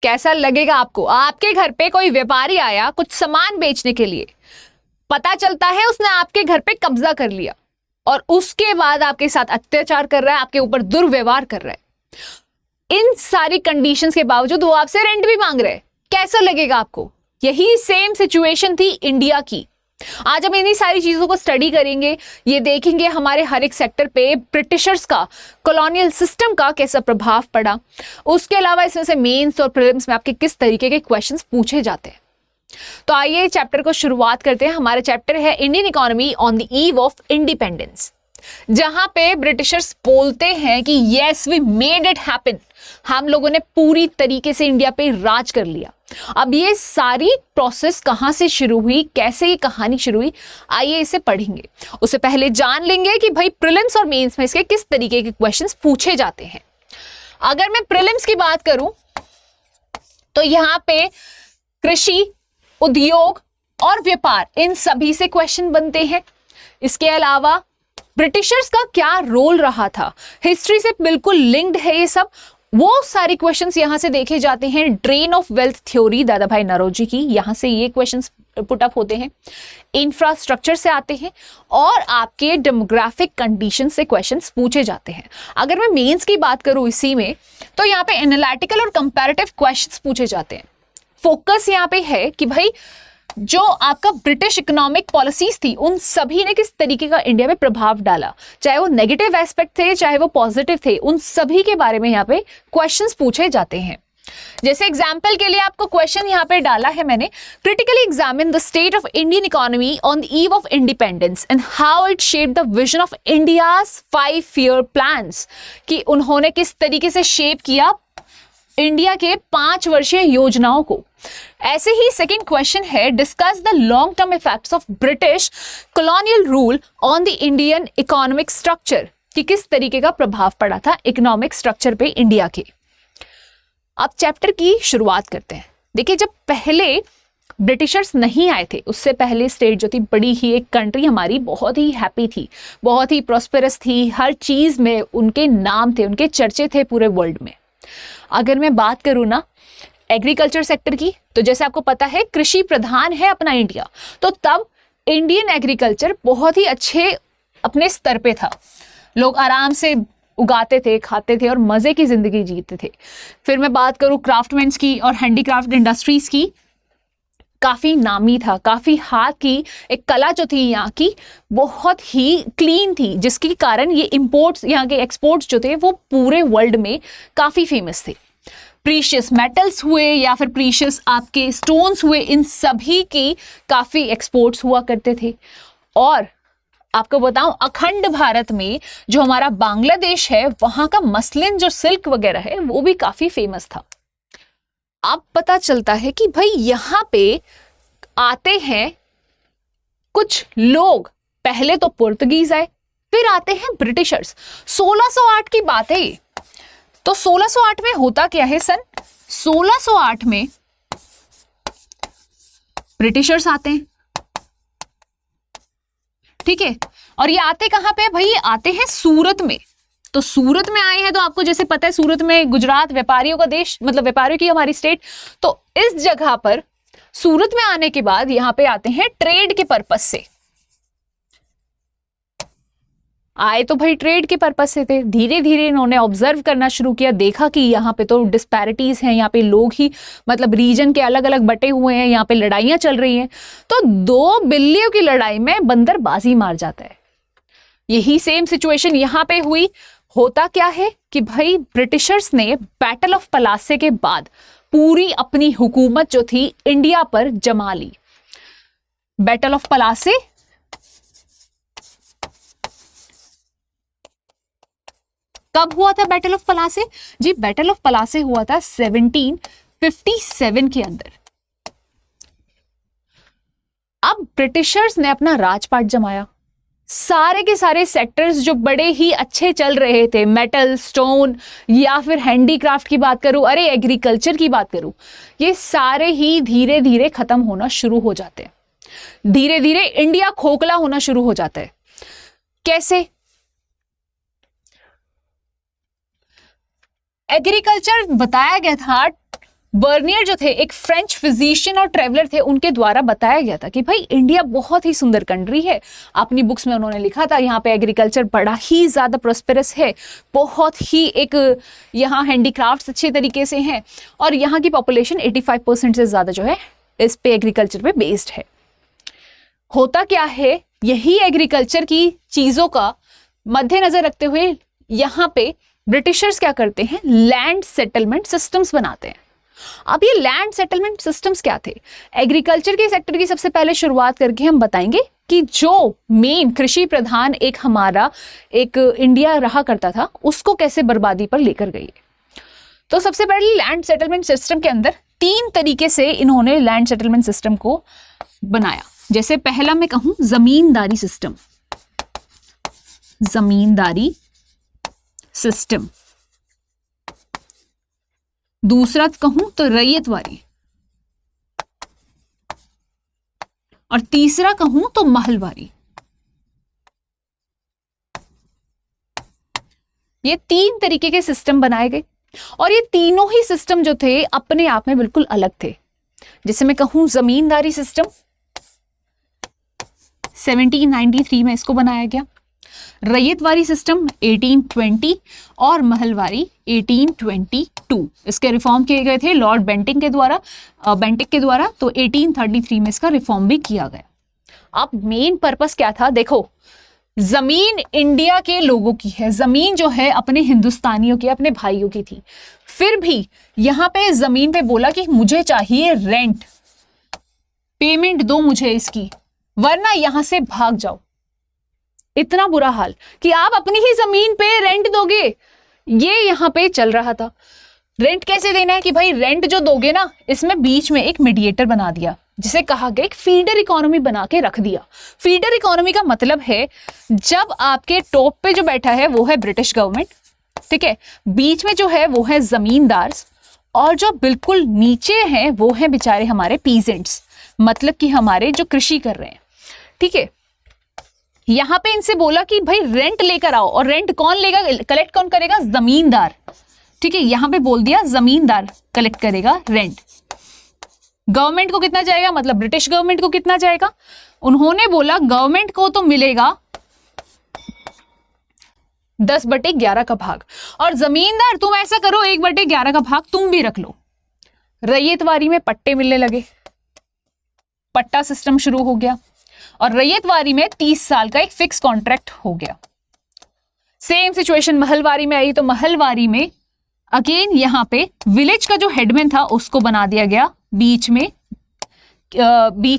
कैसा लगेगा आपको? आपके घर पे कोई व्यापारी आया कुछ सामान बेचने के लिए, पता चलता है उसने आपके घर पे कब्जा कर लिया और उसके बाद आपके साथ अत्याचार कर रहा है, आपके ऊपर दुर्व्यवहार कर रहा है। इन सारी कंडीशंस के बावजूद वो आपसे रेंट भी मांग रहे हैं, कैसा लगेगा आपको? यही सेम सिचुएशन थी इंडिया की। आज हम इन्हीं सारी चीजों को स्टडी करेंगे, ये देखेंगे हमारे हर एक सेक्टर पे ब्रिटिशर्स का, कॉलोनियल सिस्टम का कैसा प्रभाव पड़ा। उसके अलावा इसमें से मेंस और प्रीलिम्स में आपके किस तरीके के क्वेश्चंस पूछे जाते हैं। तो आइए चैप्टर को शुरुआत करते हैं। हमारा चैप्टर है Indian economy on the eve of independence, जहां पे ब्रिटिशर्स बोलते हैं कि yes we made it happen, हम लोगों ने पूरी तरीके से इंडिया पे राज कर लिया। अब ये सारी प्रोसेस कहां से शुरू हुई, कैसे ये कहानी शुरू हुई, आइए इसे पढ़ेंगे। उससे पहले जान लेंगे कि भाई प्रीलिम्स और मेंस में इसके किस तरीके के क्वेश्चंस पूछे जाते हैं। अगर मैं प्रीलिम्स की बात करूं तो यहां पे कृषि, उद्योग और व्यापार, इन सभी से क्वेश्चन बनते हैं। इसके अलावा ब्रिटिशर्स का क्या रोल रहा था, हिस्ट्री से बिल्कुल लिंक्ड है ये सब, वो सारे क्वेश्चंस यहां से देखे जाते हैं। ड्रेन ऑफ वेल्थ थ्योरी दादा भाई नौरोजी की, यहां से ये क्वेश्चंस पुट अप होते हैं। इंफ्रास्ट्रक्चर से आते हैं और आपके डेमोग्राफिक कंडीशन से क्वेश्चंस पूछे जाते हैं। अगर मैं मेंस की बात करूं इसी में, तो यहाँ पे एनालिटिकल और कंपैरेटिव क्वेश्चंस पूछे जाते हैं। फोकस यहाँ पे है कि भाई जो आपका ब्रिटिश इकोनॉमिक पॉलिसीज थी उन सभी ने किस तरीके का इंडिया में प्रभाव डाला, चाहे वो नेगेटिव एस्पेक्ट थे चाहे वो पॉजिटिव थे, उन सभी के बारे में यहाँ पे क्वेश्चंस पूछे जाते हैं। जैसे एग्जांपल के लिए आपको क्वेश्चन यहाँ पे डाला है मैंने, critically examine the state of Indian economy on the eve of independence and how it shaped the vision of India's 5-year plans, कि उन्होंने किस तरीके से शेप किया इंडिया के 5 वर्षीय योजनाओं को। ऐसे ही सेकंड क्वेश्चन है, discuss the long term effects of British colonial rule on the Indian economic structure, कि किस तरीके का प्रभाव पड़ा था इकोनॉमिक स्ट्रक्चर पे इंडिया के। अब चैप्टर की शुरुआत करते हैं। देखिए, जब पहले ब्रिटिशर्स नहीं आए थे, उससे पहले स्टेट जो थी, बड़ी ही एक कंट्री हमारी बहुत ही हैप्पी थी, बहुत ही प्रॉस्पेरस थी, हर चीज में उनके नाम थे, उनके चर्चे थे पूरे वर्ल्ड में। अगर मैं बात करूं ना एग्रीकल्चर सेक्टर की, तो जैसे आपको पता है कृषि प्रधान है अपना इंडिया, तो तब इंडियन एग्रीकल्चर बहुत ही अच्छे अपने स्तर पे था। लोग आराम से उगाते थे, खाते थे और मजे की जिंदगी जीते थे। फिर मैं बात करूं क्राफ्टमैन्स की और हैंडीक्राफ्ट इंडस्ट्रीज की, काफी नामी था, काफी हाथ की एक कला जो थी यहाँ की बहुत ही क्लीन थी, जिसके कारण ये इंपोर्ट्स, यहाँ के एक्सपोर्ट्स जो थे वो पूरे वर्ल्ड में काफी फेमस थे। प्रीशियस मेटल्स हुए या फिर प्रीशियस आपके स्टोन्स हुए, इन सभी की काफी एक्सपोर्ट्स हुआ करते थे। और आपको बताऊं, अखंड भारत में जो हमारा बांग्लादेश है, वहां का मसलिन जो सिल्क वगैरह है वो भी काफी फेमस था। अब पता चलता है कि भाई यहां पे आते हैं कुछ लोग, पहले तो पुर्तगीज आए, फिर आते हैं ब्रिटिशर्स। 1608 की बात है। तो 1608 में होता क्या है, सन 1608 में ब्रिटिशर्स आते हैं, ठीक है। और ये आते कहां पे भाई, ये आते हैं सूरत में। तो सूरत में आए हैं, तो आपको जैसे पता है सूरत में गुजरात व्यापारियों का देश, मतलब व्यापारियों की हमारी स्टेट। तो इस जगह पर सूरत में आने के बाद यहां पे आते हैं ट्रेड के पर्पस से। आए तो भाई ट्रेड के पर्पस से थे, धीरे धीरे इन्होंने ऑब्जर्व करना शुरू किया, देखा कि यहाँ पे तो डिस्पैरिटीज हैं, यहाँ पे लोग ही मतलब रीजन के अलग अलग बटे हुए हैं, यहाँ पे लड़ाइयां चल रही हैं। तो 2 बिल्लियों की लड़ाई में बंदर बाजी मार जाता है। यही सेम सिचुएशन यहाँ पे हुई। होता क्या है कि भाई ब्रिटिशर्स ने बैटल ऑफ पलासे के बाद पूरी अपनी हुकूमत जो थी इंडिया पर जमा ली। बैटल ऑफ पलासे कब हुआ था? बैटल ऑफ पलासे जी, बैटल ऑफ पलासे हुआ था 1757 के अंदर। अब ब्रिटिशर्स ने अपना राजपाट जमाया, सारे के सारे सेक्टर्स जो बड़े ही अच्छे चल रहे थे, मेटल, स्टोन या फिर हैंडीक्राफ्ट की बात करूं, अरे एग्रीकल्चर की बात करूं, ये सारे ही धीरे धीरे खत्म होना शुरू हो जाते हैं। धीरे धीरे इंडिया खोखला होना शुरू हो जाता है। कैसे? एग्रीकल्चर बताया गया था बर्नियर जो थे एक फ्रेंच फिजिशियन और ट्रेवलर थे, उनके द्वारा बताया गया था कि भाई इंडिया बहुत ही सुंदर कंट्री है। अपनी बुक्स में उन्होंने लिखा था यहाँ पे एग्रीकल्चर बड़ा ही ज़्यादा प्रोस्पेरस है, बहुत ही एक यहाँ हैंडीक्राफ्ट्स अच्छे तरीके से हैं और यहाँ की पॉपुलेशन 85% से ज़्यादा जो है इस पे एग्रीकल्चर पे बेस्ड है। होता क्या है, यही एग्रीकल्चर की चीज़ों का मद्देनजर रखते हुए यहाँ पे ब्रिटिशर्स क्या करते हैं, लैंड सेटलमेंट सिस्टम्स बनाते हैं। अब ये लैंड सेटलमेंट सिस्टम्स क्या थे, एग्रीकल्चर के सेक्टर की सबसे पहले शुरुआत करके हम बताएंगे कि जो मेन कृषि प्रधान एक हमारा एक इंडिया रहा करता था उसको कैसे बर्बादी पर लेकर गई। तो सबसे पहले लैंड सेटलमेंट सिस्टम के अंदर 3 तरीके से इन्होंने लैंड सेटलमेंट सिस्टम को बनाया। जैसे पहला मैं कहूं जमींदारी सिस्टम, जमींदारी सिस्टम। दूसरा कहूं तो रैयतवारी, और तीसरा कहूं तो महलवारी। ये 3 तरीके के सिस्टम बनाए गए और ये तीनों ही सिस्टम जो थे अपने आप में बिल्कुल अलग थे। जैसे मैं कहूं जमींदारी सिस्टम 1793 में इसको बनाया गया, रैयतवारी सिस्टम 1820 और महलवारी 1822। इसके रिफॉर्म किए गए थे लॉर्ड बेंटिक के द्वारा, तो 1833 में इसका रिफॉर्म भी किया गया। अब मेन पर्पस क्या था, देखो जमीन इंडिया के लोगों की है, जमीन जो है अपने हिंदुस्तानियों की, अपने भाइयों की थी, फिर भी यहां पे जमीन पे बोला कि मुझे चाहिए रेंट, पेमेंट दो मुझे इसकी, वरना यहां से भाग जाओ। इतना बुरा हाल कि आप अपनी ही जमीन पे रेंट दोगे, ये यहां पे चल रहा था। रेंट कैसे देना है कि भाई रेंट जो दोगे ना, इसमें बीच में एक मीडिएटर बना दिया, जिसे कहा गया एक फीडर इकोनॉमी बना के रख दिया। फीडर इकोनॉमी का मतलब है जब आपके टॉप पे जो बैठा है वो है ब्रिटिश गवर्नमेंट, ठीक है, बीच में जो है वो है जमींदार, और जो बिल्कुल नीचे हैं वो है बेचारे हमारे पीजेंट्स, मतलब कि हमारे जो कृषि कर रहे हैं, ठीक है। यहां पे इनसे बोला कि भाई रेंट लेकर आओ, और रेंट कौन लेगा, कलेक्ट कौन करेगा, जमींदार, ठीक है। यहां पे बोल दिया जमींदार कलेक्ट करेगा रेंट। गवर्नमेंट को कितना जाएगा, मतलब ब्रिटिश गवर्नमेंट को कितना जाएगा, उन्होंने बोला गवर्नमेंट को तो मिलेगा 10/11 का भाग, और जमींदार तुम ऐसा करो 1/11 का भाग तुम भी रख लो। रैयतवारी में पट्टे मिलने लगे, पट्टा सिस्टम शुरू हो गया, और रैयतवारी में 30 साल का एक फिक्स कॉन्ट्रैक्ट हो गया। सेम सिचुएशन महलवारी में आई, तो महलवारी में अगेन यहां पे विलेज का जो हेडमैन था उसको बना दिया गया बीच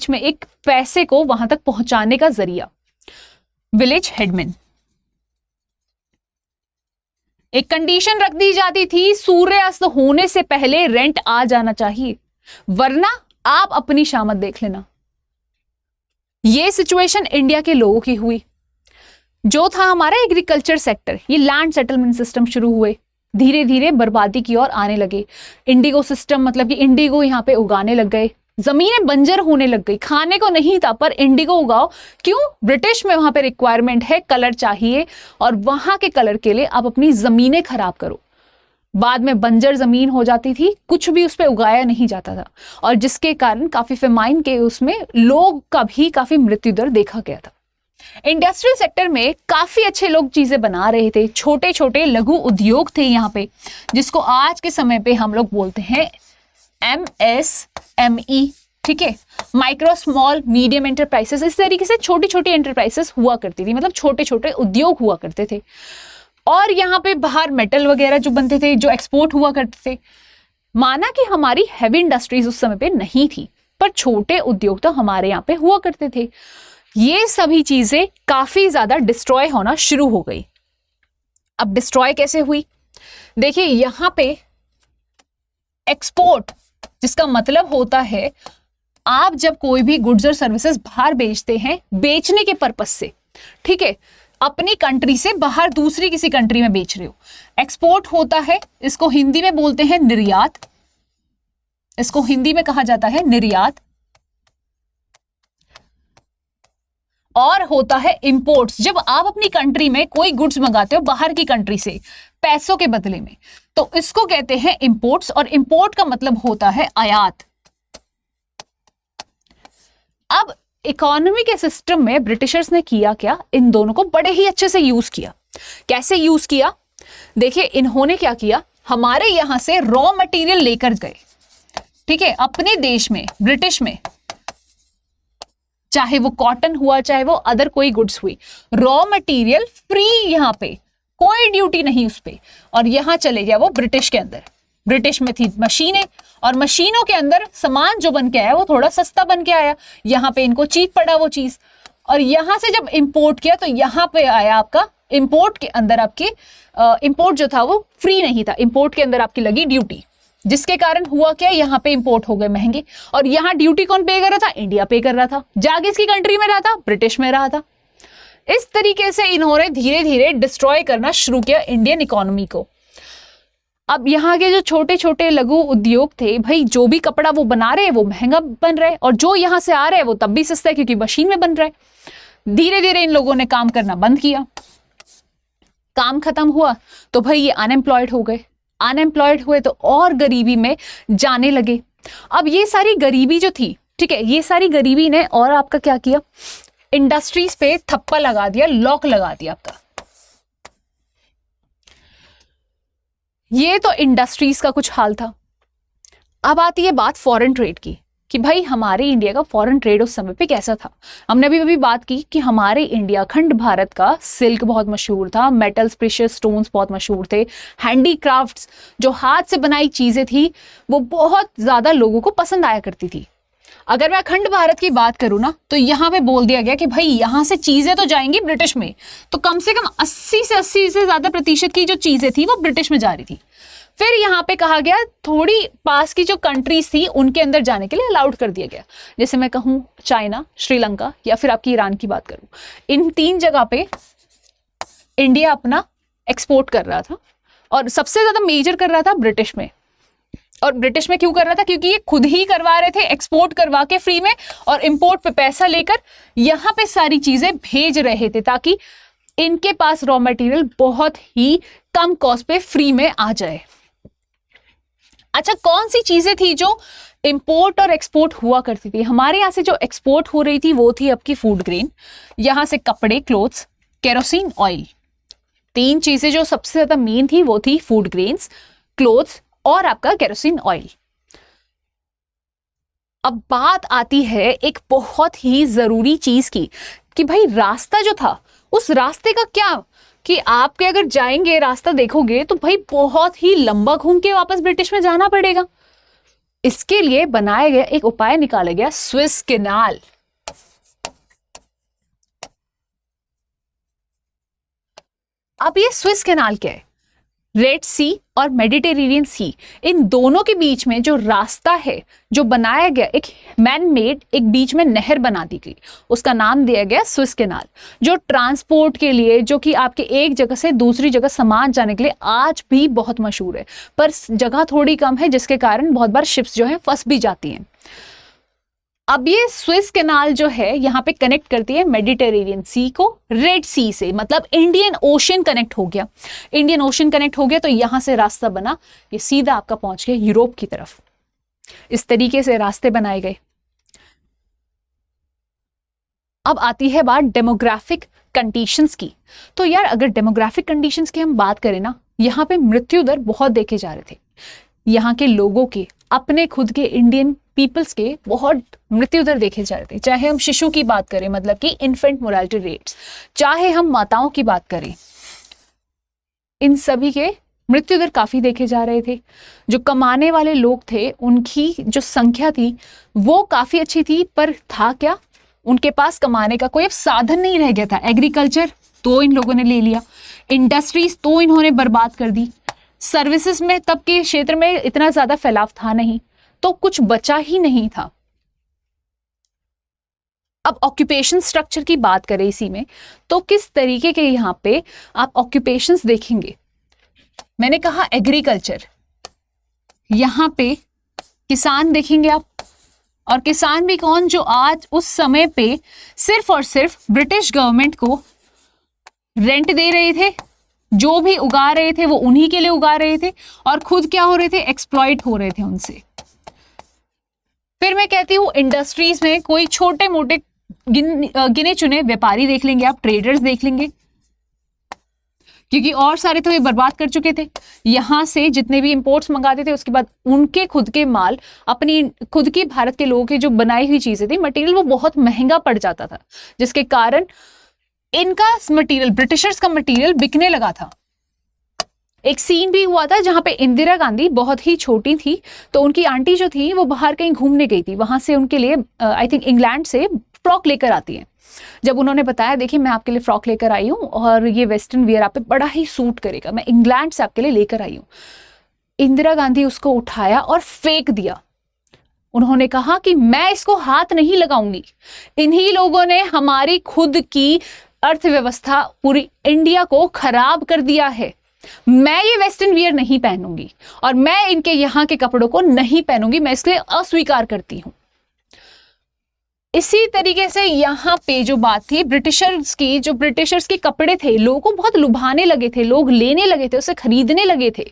में एक पैसे को वहां तक पहुंचाने का जरिया, विलेज हेडमैन। एक कंडीशन रख दी जाती थी, सूर्यास्त होने से पहले रेंट आ जाना चाहिए, वरना आप अपनी शामत देख लेना। ये सिचुएशन इंडिया के लोगों की हुई। जो था हमारा एग्रीकल्चर सेक्टर, ये लैंड सेटलमेंट सिस्टम शुरू हुए, धीरे धीरे बर्बादी की ओर आने लगे। इंडिगो सिस्टम, मतलब कि इंडिगो यहाँ पे उगाने लग गए, जमीनें बंजर होने लग गई, खाने को नहीं था पर इंडिगो उगाओ, क्यों, ब्रिटिश में वहां पे रिक्वायरमेंट है, कलर चाहिए, और वहां के कलर के लिए आप अपनी जमीनें खराब करो। बाद में बंजर जमीन हो जाती थी, कुछ भी उस पर उगाया नहीं जाता था, और जिसके कारण काफी फेमाइन के उसमें लोग का भी काफी मृत्यु दर देखा गया था। इंडस्ट्रियल सेक्टर में काफी अच्छे लोग चीजें बना रहे थे, छोटे छोटे लघु उद्योग थे यहाँ पे, जिसको आज के समय पे हम लोग बोलते हैं MSME, ठीक है, माइक्रो स्मॉल मीडियम एंटरप्राइजेस। इस तरीके से छोटी छोटी एंटरप्राइजेस हुआ करती थी, मतलब छोटे छोटे उद्योग हुआ करते थे। और यहाँ पे बाहर मेटल वगैरह जो बनते थे, जो एक्सपोर्ट हुआ करते थे। माना कि हमारी हैवी इंडस्ट्रीज उस समय पे नहीं थी, पर छोटे उद्योग तो हमारे यहाँ पे हुआ करते थे। ये सभी चीजें काफी ज्यादा डिस्ट्रॉय होना शुरू हो गई। अब डिस्ट्रॉय कैसे हुई, देखिए यहाँ पे एक्सपोर्ट, जिसका मतलब होता है आप जब कोई भी गुड्स और सर्विसेज बाहर बेचते हैं, बेचने के पर्पस से, ठीक है, अपनी कंट्री से बाहर दूसरी किसी कंट्री में बेच रहे हो, एक्सपोर्ट होता है। इसको हिंदी में बोलते हैं निर्यात, इसको हिंदी में कहा जाता है निर्यात। और होता है इंपोर्ट्स। जब आप अपनी कंट्री में कोई गुड्स मंगाते हो बाहर की कंट्री से पैसों के बदले में, तो इसको कहते हैं इंपोर्ट्स, और इंपोर्ट का मतलब होता है आयात। अब इकोनॉमी के सिस्टम में ब्रिटिशर्स ने किया क्या, इन दोनों को बड़े ही अच्छे से यूज किया। कैसे यूज किया, देखिए इन्होंने क्या किया, हमारे यहां से रॉ मटेरियल लेकर गए, ठीक है, अपने देश में, ब्रिटिश में, चाहे वो कॉटन हुआ चाहे वो अदर कोई गुड्स हुई, रॉ मटेरियल फ्री, यहां पे कोई ड्यूटी नहीं उस पे, और यहां चले गया वो ब्रिटिश के अंदर। ब्रिटिश में थी मशीनें, और मशीनों के अंदर सामान जो बन के आया वो थोड़ा सस्ता बन के आया, यहां पे इनको चीप पड़ा वो चीज, और यहां से जब इंपोर्ट किया तो यहां पे आया आपका इंपोर्ट के अंदर आपके इंपोर्ट जो था वो फ्री नहीं था, इंपोर्ट के अंदर आपकी लगी ड्यूटी, जिसके कारण हुआ क्या, यहां पे इंपोर्ट हो गए महंगे, और यहां ड्यूटी कौन पे कर रहा था, इंडिया पे कर रहा था, जाके इसकी कंट्री में रहा था, ब्रिटिश में रहा था। इस तरीके से इन्होंने धीरे धीरे डिस्ट्रॉय करना शुरू किया इंडियन इकोनॉमी को। अब यहाँ के जो छोटे छोटे लघु उद्योग थे, भाई जो भी कपड़ा वो बना रहे हैं वो महंगा बन रहा है, और जो यहाँ से आ रहा है वो तब भी सस्ता है क्योंकि मशीन में बन रहा है। धीरे धीरे इन लोगों ने काम करना बंद किया, काम खत्म हुआ तो भाई ये अनएम्प्लॉयड हो गए, अनएम्प्लॉयड हुए तो और गरीबी में जाने लगे। अब ये सारी गरीबी जो थी, ठीक है, ये सारी गरीबी ने और आपका क्या किया, इंडस्ट्रीज पे थप्पा लगा दिया, लॉक लगा दिया आपका। ये तो इंडस्ट्रीज का कुछ हाल था। अब आती है बात फॉरेन ट्रेड की, कि भाई हमारे इंडिया का फॉरेन ट्रेड उस समय पे कैसा था। हमने अभी बात की कि हमारे इंडिया खंड भारत का सिल्क बहुत मशहूर था, मेटल्स, प्रेशियस स्टोन्स बहुत मशहूर थे, हैंडीक्राफ्ट्स जो हाथ से बनाई चीजें थी वो बहुत ज्यादा लोगों को पसंद आया करती थी। अगर मैं अखंड भारत की बात करूं ना, तो यहां पे बोल दिया गया कि भाई यहां से चीजें तो जाएंगी ब्रिटिश में, तो कम से कम 80 से ज्यादा प्रतिशत की जो चीजें थी वो ब्रिटिश में जा रही थी। फिर यहाँ पे कहा गया थोड़ी पास की जो कंट्रीज थी उनके अंदर जाने के लिए अलाउड कर दिया गया, जैसे मैं कहूँ चाइना, श्रीलंका या फिर आपकी ईरान की बात करूं, इन 3 जगह पे इंडिया अपना एक्सपोर्ट कर रहा था, और सबसे ज्यादा मेजर कर रहा था ब्रिटिश में। और ब्रिटिश में क्यों कर रहा था, क्योंकि ये खुद ही करवा रहे थे, एक्सपोर्ट करवा के फ्री में, और इंपोर्ट पे पैसा लेकर यहाँ पे सारी चीजें भेज रहे थे ताकि इनके पास रॉ मटेरियल बहुत ही कम कॉस्ट पे फ्री में आ जाए। अच्छा, कौन सी चीजें थी जो इंपोर्ट और एक्सपोर्ट हुआ करती थी? हमारे यहाँ से जो एक्सपोर्ट हो रही थी वो थी आपकी फूड ग्रेन, यहां से कपड़े, क्लोथ्स, केरोसिन ऑयल। 3 चीजें जो सबसे ज्यादा मेन थी वो थी फूड ग्रेन्स, क्लोथ्स और आपका केरोसिन ऑयल। अब बात आती है एक बहुत ही जरूरी चीज की, कि भाई रास्ता जो था उस रास्ते का क्या, कि आपके अगर जाएंगे रास्ता देखोगे तो भाई बहुत ही लंबा घूम के वापस ब्रिटिश में जाना पड़ेगा। इसके लिए बनाया गया एक उपाय निकाला गया, स्विस कैनाल। अब ये स्विस कैनाल क्या है? रेड सी और मेडिटेरेनियन सी, इन दोनों के बीच में जो रास्ता है जो बनाया गया, एक मैन मेड एक बीच में नहर बना दी गई, उसका नाम दिया गया स्विस कैनाल, जो ट्रांसपोर्ट के लिए, जो कि आपके एक जगह से दूसरी जगह सामान जाने के लिए आज भी बहुत मशहूर है, पर जगह थोड़ी कम है जिसके कारण बहुत बार शिप्स जो है फंस भी जाती हैं। अब ये स्विस कैनाल जो है यहाँ पे कनेक्ट करती है मेडिटेरेनियन सी को रेड सी से, मतलब इंडियन ओशन कनेक्ट हो गया। इंडियन ओशन कनेक्ट हो गया तो यहां से रास्ता बना, ये सीधा आपका पहुंच गया यूरोप की तरफ। इस तरीके से रास्ते बनाए गए। अब आती है बात डेमोग्राफिक कंडीशंस की। तो यार अगर डेमोग्राफिक कंडीशंस की हम बात करें ना, यहाँ पे मृत्यु दर बहुत देखे जा रहे थे। यहाँ के लोगों के, अपने खुद के इंडियन पीपल्स के बहुत मृत्यु दर देखे जा रहे थे। चाहे हम शिशु की बात करें, मतलब कि इन्फेंट मोर्टेलिटी रेट्स, चाहे हम माताओं की बात करें, इन सभी के मृत्यु दर काफी देखे जा रहे थे। जो कमाने वाले लोग थे उनकी जो संख्या थी वो काफी अच्छी थी, पर था क्या, उनके पास कमाने का कोई अब साधन नहीं रह गया था। एग्रीकल्चर तो इन लोगों ने ले लिया, इंडस्ट्रीज तो इन्होंने बर्बाद कर दी, सर्विसेज में तब के क्षेत्र में इतना ज्यादा फैलाव था नहीं, तो कुछ बचा ही नहीं था। अब ऑक्यूपेशन स्ट्रक्चर की बात करें इसी में, तो किस तरीके के यहाँ पे आप ऑक्यूपेशंस देखेंगे। मैंने कहा एग्रीकल्चर, यहाँ पे किसान देखेंगे आप, और किसान भी कौन, जो आज उस समय पे सिर्फ और सिर्फ ब्रिटिश गवर्नमेंट को रेंट दे रहे थे, जो भी उगा रहे थे वो उन्हीं के लिए उगा रहे थे और खुद क्या हो रहे थे, एक्सप्लॉइट हो रहे थे उनसे। फिर मैं कहती हूँ इंडस्ट्रीज में कोई छोटे मोटे गिने चुने व्यापारी देख लेंगे आप, ट्रेडर्स देख लेंगे, क्योंकि और सारे तो ये बर्बाद कर चुके थे। यहां से जितने भी इंपोर्ट्स मंगाते थे उसके बाद उनके खुद के माल, अपनी खुद की भारत के लोगों की जो बनाई हुई चीजें थी, मटेरियल, वो बहुत महंगा पड़ जाता था, जिसके कारण इनका मटेरियल, ब्रिटिशर्स का मटेरियल बिकने लगा था। एक सीन भी हुआ था जहां पे इंदिरा गांधी बहुत ही छोटी थी, तो उनकी आंटी जो थी वो बाहर कहीं घूमने गई थी, वहां से उनके लिए आई थिंक इंग्लैंड से फ्रॉक लेकर आती है। जब उन्होंने बताया देखिए मैं आपके लिए फ्रॉक लेकर आई हूँ और ये वेस्टर्न वियर आप पे बड़ा ही सूट करेगा, मैं इंग्लैंड से आपके लिए लेकर आई हूँ, इंदिरा गांधी उसको उठाया और फेंक दिया। उन्होंने कहा कि मैं इसको हाथ नहीं लगाऊंगी, इन्हीं लोगों ने हमारी खुद की अर्थव्यवस्था पूरी इंडिया को खराब कर दिया है, मैं ये वेस्टर्न वियर नहीं पहनूंगी और मैं इनके यहाँ के कपड़ों को नहीं पहनूंगी, मैं इसलिए अस्वीकार करती हूं। इसी तरीके से यहाँ पे जो बात थी ब्रिटिशर्स की, जो ब्रिटिशर्स के कपड़े थे लोगों को बहुत लुभाने लगे थे, लोग लेने लगे थे, उसे खरीदने लगे थे,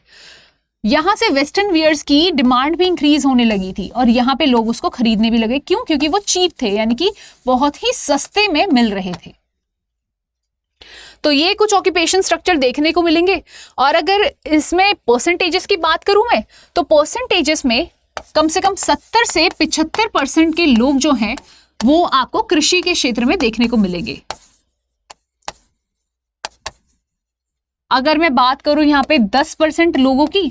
यहां से वेस्टर्न वियर्स की डिमांड भी इंक्रीज होने लगी थी और यहाँ पे लोग उसको खरीदने भी लगे। क्यों? क्योंकि वो चीप थे, यानी कि बहुत ही सस्ते में मिल रहे थे। तो ये कुछ ऑक्यूपेशन स्ट्रक्चर देखने को मिलेंगे। और अगर इसमें परसेंटेजेस की बात करूं मैं, तो परसेंटेजेस में कम से कम 70 से 75% के लोग जो हैं वो आपको कृषि के क्षेत्र में देखने को मिलेंगे। अगर मैं बात करूं यहाँ पे 10% लोगों की,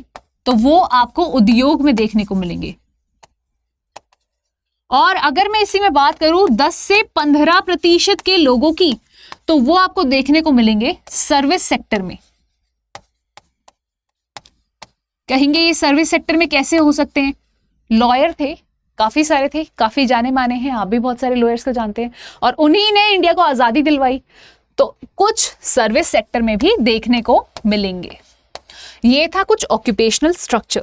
तो वो आपको उद्योग में देखने को मिलेंगे। और अगर मैं इसी में बात करूं 10 से 15% के लोगों की, तो वो आपको देखने को मिलेंगे सर्विस सेक्टर में। कहेंगे ये सर्विस सेक्टर में कैसे हो सकते हैं? लॉयर थे, काफी सारे थे, काफी जाने माने हैं, आप भी बहुत सारे लॉयर्स को जानते हैं, और उन्हीं ने इंडिया को आजादी दिलवाई, तो कुछ सर्विस सेक्टर में भी देखने को मिलेंगे। ये था कुछ ऑक्यूपेशनल स्ट्रक्चर।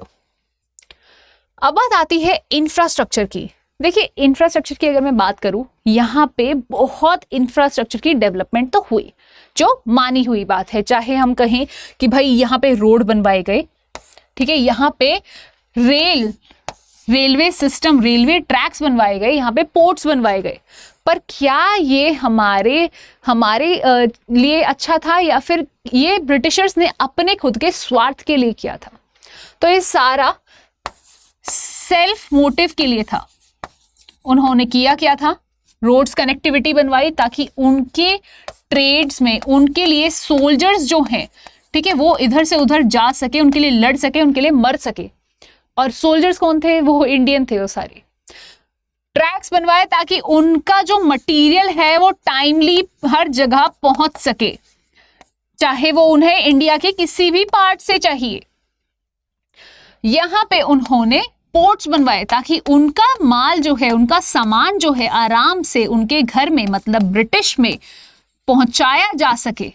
अब बात आती है इंफ्रास्ट्रक्चर की। देखिए इंफ्रास्ट्रक्चर की अगर मैं बात करूं, यहाँ पे बहुत इंफ्रास्ट्रक्चर की डेवलपमेंट तो हुई, जो मानी हुई बात है। चाहे हम कहें कि भाई यहाँ पे रोड बनवाए गए, ठीक है, यहाँ पे रेलवे सिस्टम, रेलवे ट्रैक्स बनवाए गए, यहाँ पे पोर्ट्स बनवाए गए, पर क्या ये हमारे लिए अच्छा था या फिर ये ब्रिटिशर्स ने अपने खुद के स्वार्थ के लिए किया था? तो ये सारा सेल्फ मोटिव के लिए था। उन्होंने किया क्या था? रोड्स कनेक्टिविटी बनवाई ताकि उनके ट्रेड्स में उनके लिए सोल्जर्स जो हैं, ठीक है, वो इधर से उधर जा सके, उनके लिए लड़ सके, उनके लिए मर सके। और सोल्जर्स कौन थे? वो इंडियन थे वो सारे। ट्रैक्स बनवाए ताकि उनका जो मटेरियल है वो टाइमली हर जगह पहुंच सके, चाहे वो उन्हें इंडिया के किसी भी पार्ट से चाहिए। यहां पे उन्होंने पोर्ट्स बनवाए ताकि उनका माल जो है, उनका सामान जो है, आराम से उनके घर में, मतलब ब्रिटिश में पहुंचाया जा सके।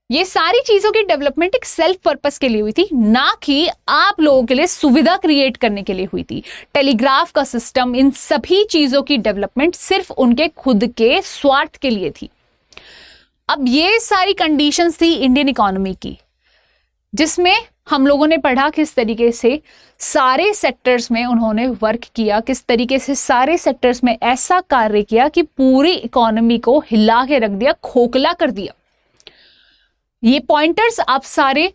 ये सारी चीजों की डेवलपमेंट एक सेल्फ पर्पस के लिए हुई थी, ना कि आप लोगों के लिए सुविधा क्रिएट करने के लिए हुई थी। टेलीग्राफ का सिस्टम, इन सभी चीजों की डेवलपमेंट सिर्फ उनके खुद के स्वार्थ के लिए थी। अब ये सारी कंडीशंस थी इंडियन इकोनॉमी की, जिसमें हम लोगों ने पढ़ा किस तरीके से सारे सेक्टर्स में उन्होंने वर्क किया, किस तरीके से सारे सेक्टर्स में ऐसा कार्य किया कि पूरी इकोनॉमी को हिला के रख दिया, खोखला कर दिया। ये पॉइंटर्स आप सारे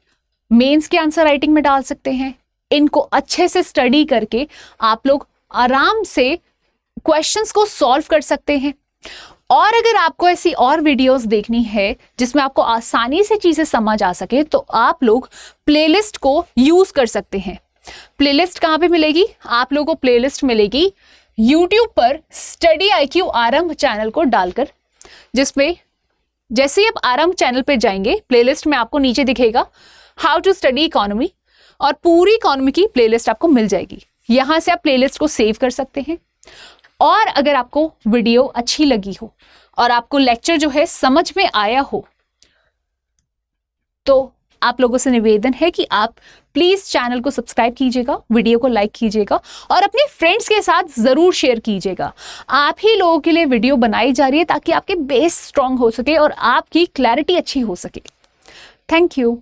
मेंस के आंसर राइटिंग में डाल सकते हैं। इनको अच्छे से स्टडी करके आप लोग आराम से क्वेश्चंस को सॉल्व कर सकते हैं। और अगर आपको ऐसी और वीडियोस देखनी है जिसमें आपको आसानी से चीजें समझ आ सके, तो आप लोग प्लेलिस्ट को यूज कर सकते हैं। प्लेलिस्ट कहां पे मिलेगी? आप लोगों को प्लेलिस्ट मिलेगी यूट्यूब पर स्टडी IQ आरंभ चैनल को डालकर, जिसमें जैसे ही आप आरंभ चैनल पे जाएंगे, प्लेलिस्ट में आपको नीचे दिखेगा हाउ टू स्टडी इकोनॉमी, और पूरी इकोनॉमी की प्लेलिस्ट आपको मिल जाएगी। यहां से आप प्लेलिस्ट को सेव कर सकते हैं। और अगर आपको वीडियो अच्छी लगी हो और आपको लेक्चर जो है समझ में आया हो, तो आप लोगों से निवेदन है कि आप प्लीज चैनल को सब्सक्राइब कीजिएगा, वीडियो को लाइक कीजिएगा और अपने फ्रेंड्स के साथ जरूर शेयर कीजिएगा। आप ही लोगों के लिए वीडियो बनाई जा रही है ताकि आपके बेस स्ट्रांग हो सके और आपकी क्लैरिटी अच्छी हो सके। Thank you.